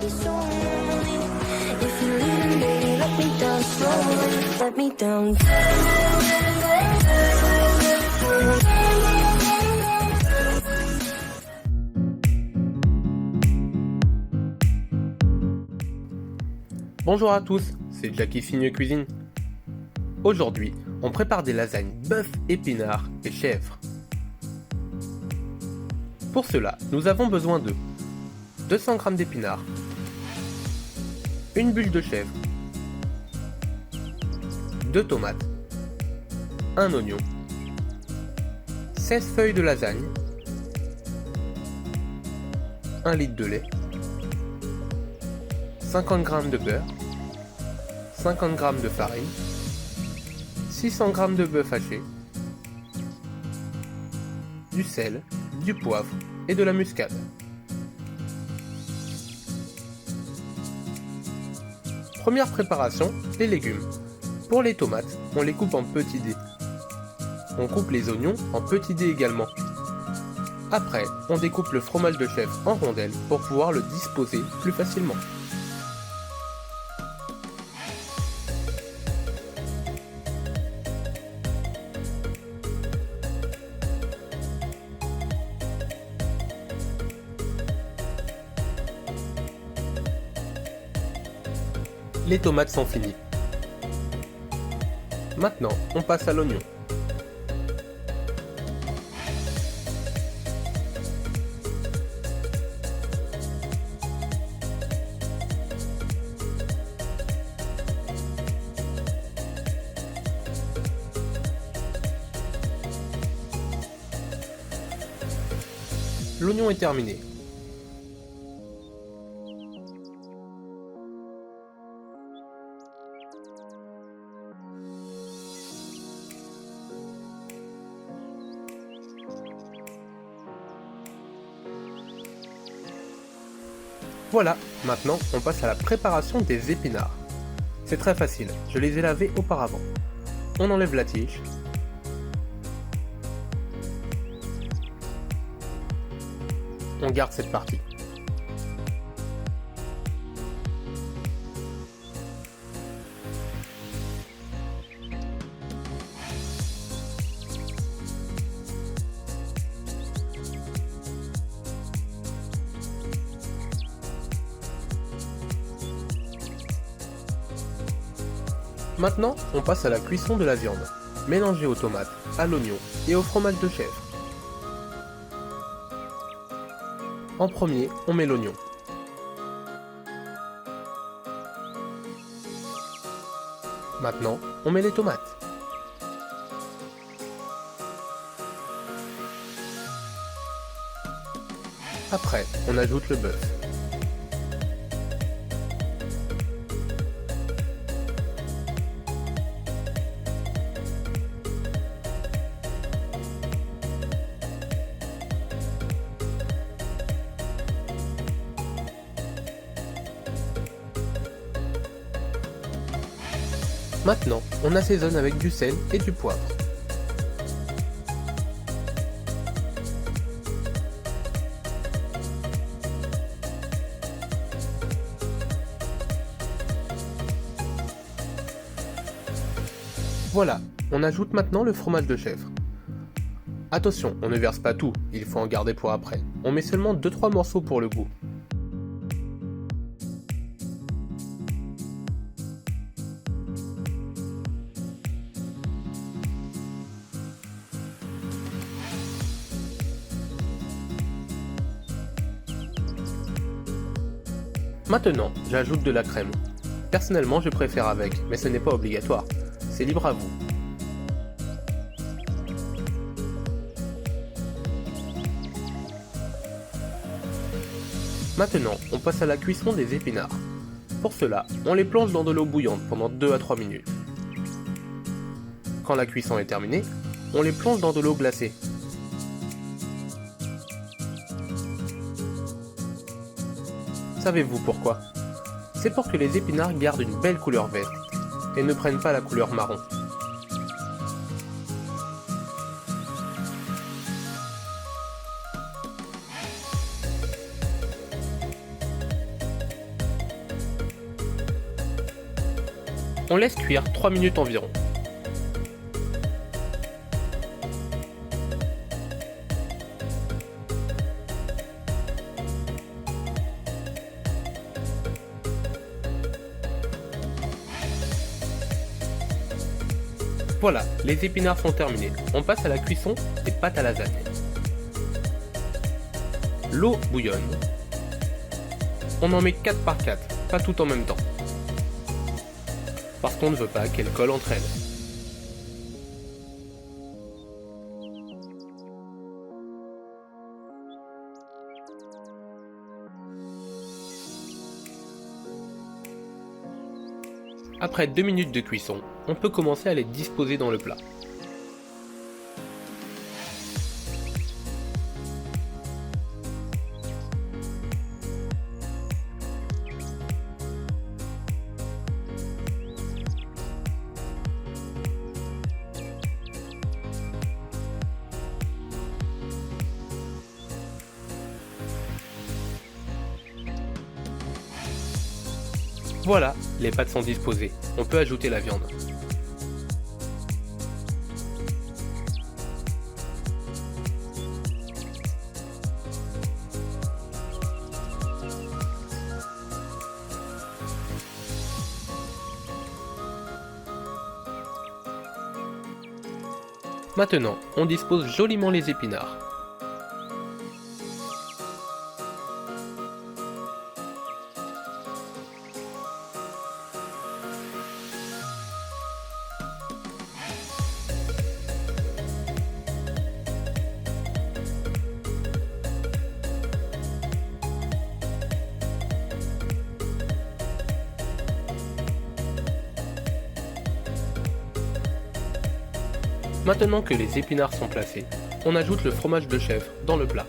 be so lonely. If you're leaving, baby, let me down slowly. Let me down. Bonjour à tous, c'est Jackie Signe Cuisine. Aujourd'hui, on prépare des lasagnes bœuf, épinards et chèvre. Pour cela, nous avons besoin de 200 g d'épinards, une bulle de chèvre, 2 tomates, un oignon, 16 feuilles de lasagne, 1 litre de lait, 50 g de beurre, 50 g de farine, 600 g de bœuf haché, du sel, du poivre et de la muscade. Première préparation, les légumes. Pour les tomates, on les coupe en petits dés. On coupe les oignons en petits dés également. Après, on découpe le fromage de chèvre en rondelles pour pouvoir le disposer plus facilement. Les tomates sont finies. Maintenant, on passe à l'oignon. L'oignon est terminé. Voilà, maintenant on passe à la préparation des épinards. C'est très facile, je les ai lavés auparavant. On enlève la tige. On garde cette partie. Maintenant, on passe à la cuisson de la viande, mélangée aux tomates, à l'oignon et au fromage de chèvre. En premier, on met l'oignon. Maintenant, on met les tomates. Après, on ajoute le bœuf. Maintenant, on assaisonne avec du sel et du poivre. Voilà, on ajoute maintenant le fromage de chèvre. Attention, on ne verse pas tout, il faut en garder pour après. On met seulement 2-3 morceaux pour le goût. Maintenant, j'ajoute de la crème. Personnellement, je préfère avec, mais ce n'est pas obligatoire. C'est libre à vous. Maintenant, on passe à la cuisson des épinards. Pour cela, on les plonge dans de l'eau bouillante pendant 2 à 3 minutes. Quand la cuisson est terminée, on les plonge dans de l'eau glacée. Savez-vous pourquoi? C'est pour que les épinards gardent une belle couleur verte et ne prennent pas la couleur marron. On laisse cuire 3 minutes environ. Voilà, les épinards sont terminés. On passe à la cuisson des pâtes à lasagne. L'eau bouillonne. On en met 4 par 4, pas tout en même temps. Parce qu'on ne veut pas qu'elles collent entre elles. Après 2 minutes de cuisson, on peut commencer à les disposer dans le plat. Voilà, les pâtes sont disposées. On peut ajouter la viande. Maintenant, on dispose joliment les épinards. Maintenant que les épinards sont placés, on ajoute le fromage de chèvre dans le plat.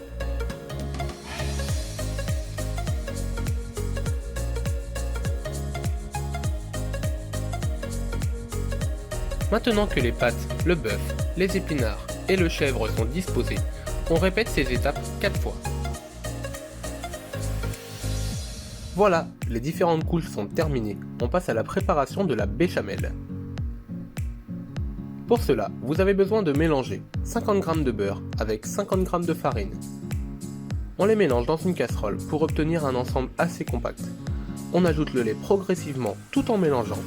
Maintenant que les pâtes, le bœuf, les épinards et le chèvre sont disposés, on répète ces étapes 4 fois. Voilà, les différentes couches sont terminées, on passe à la préparation de la béchamel. Pour cela, vous avez besoin de mélanger 50 g de beurre avec 50 g de farine. On les mélange dans une casserole pour obtenir un ensemble assez compact. On ajoute le lait progressivement tout en mélangeant.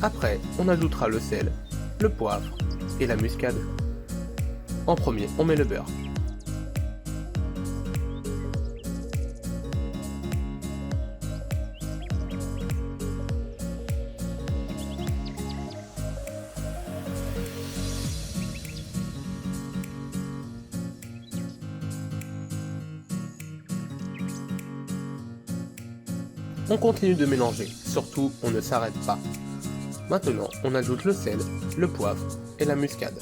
Après, on ajoutera le sel, le poivre et la muscade. En premier, on met le beurre. On continue de mélanger, surtout on ne s'arrête pas. Maintenant, on ajoute le sel, le poivre et la muscade.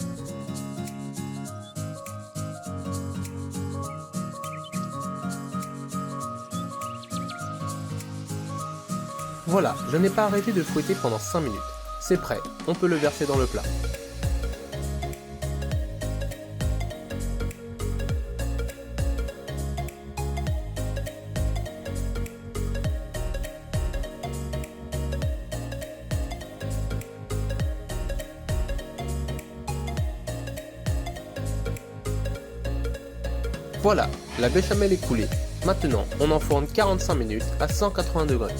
Voilà, je n'ai pas arrêté de fouetter pendant 5 minutes. C'est prêt, on peut le verser dans le plat. Voilà, la béchamel est coulée. Maintenant, on enfourne 45 minutes à 180 degrés.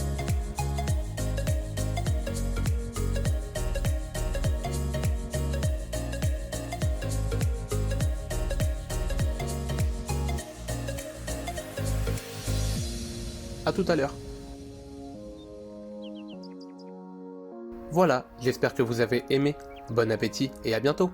À tout à l'heure. Voilà, j'espère que vous avez aimé. Bon appétit et à bientôt.